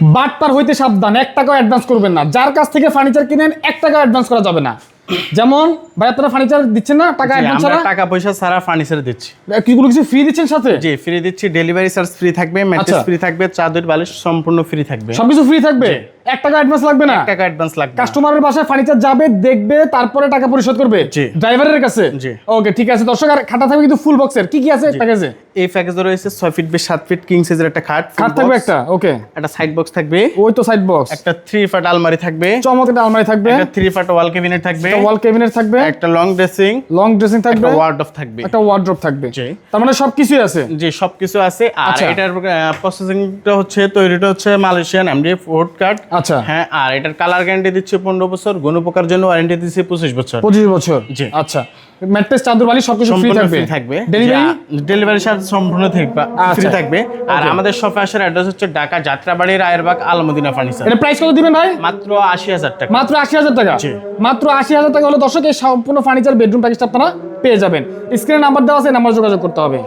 বাটপার হইতে সাবধান, 1 টাকাও অ্যাডভান্স করবেন না। যার কাছ থেকে ফার্নিচার কিনেন 1 টাকা অ্যাডভান্স করা যাবে না। যেমন ভাই আপনারা ফার্নিচার দিচ্ছেন না টাকা অ্যাডভান্স ছাড়া? টাকা পয়সা ছাড়া ফার্নিচার দিচ্ছি। কিগুলো কিছু ফ্রি দিচ্ছেন সাথে? জি ফ্রি দিচ্ছি, ডেলিভারি চার্জ ফ্রি থাকবে, ম্যাট্রেস ফ্রি থাকবে, চাদর বালিশ সম্পূর্ণ ফ্রি থাকবে, সবকিছু ফ্রি থাকবে। 1 টাকা অ্যাডভান্স লাগবে না? 1 টাকা অ্যাডভান্স লাগবে। কাস্টমারের বাসায় ফার্নিচার যাবে, দেখবে, তারপরে টাকা পরিশোধ করবে ড্রাইভারের কাছে। ওকে ঠিক আছে দর্শক, আর খাটা থাকবে কিন্তু ফুল বক্সের। কি কি আছে প্যাকেজে? এই প্যাকেজে রয়েছে 6 ফিট বাই 7 ফিট কিং সাইজের একটা খাট থাকবে একটা, ওকে, একটা সাইড বক্স থাকবে, ওই তো সাইড বক্স, একটা 3 ফাট আলমারি থাকবে, চমৎকার আলমারি থাকবে, একটা 3 ফাট ওয়াল ক্যাবিনেট থাকবে, একটা ওয়াল ক্যাবিনেট থাকবে, একটা লং ড্রেসিং থাকবে, একটা ওয়ার্ডরোব থাকবে, একটা ওয়ার্ডরোব থাকবে। জি তার মানে সবকিছুই আছে। জি সবকিছু আছে। আর এটার প্রসেসিংটা হচ্ছে, তৈরিটা হচ্ছে মালয়েশিয়ান এমডিএফ উড কাট। আচ্ছা হ্যাঁ, আর এটার কালার গ্যারান্টি দিচ্ছে 15 বছর, গুণ পোকার জন্য ওয়ারেন্টি দিচ্ছে 25 বছর। 25 বছর, জি। আচ্ছা, ম্যাট্রেস চাদর বালিশ সবকিছু ফ্রি থাকবে। ডেলিভারি চার্জ সম্পূর্ণ ফ্রি থাকবে। আর আমাদের শপে আসার অ্যাড্রেস হচ্ছে ঢাকা যাত্রাবাড়ি রায়েরবাগ আলমদিনা ফার্নিচার। এটা প্রাইস কত দিবেন ভাই? মাত্র 80,000 টাকা। মাত্র 80,000 টাকা? মাত্র 80,000 টাকা হলে দর্শক এই সম্পূর্ণ ফার্নিচার বেডরুম প্যাকেজটা আপনারা পেয়ে যাবেন। স্ক্রিনে নাম্বার দেওয়া আছে, নাম্বার যোগাযোগ করতে হবে।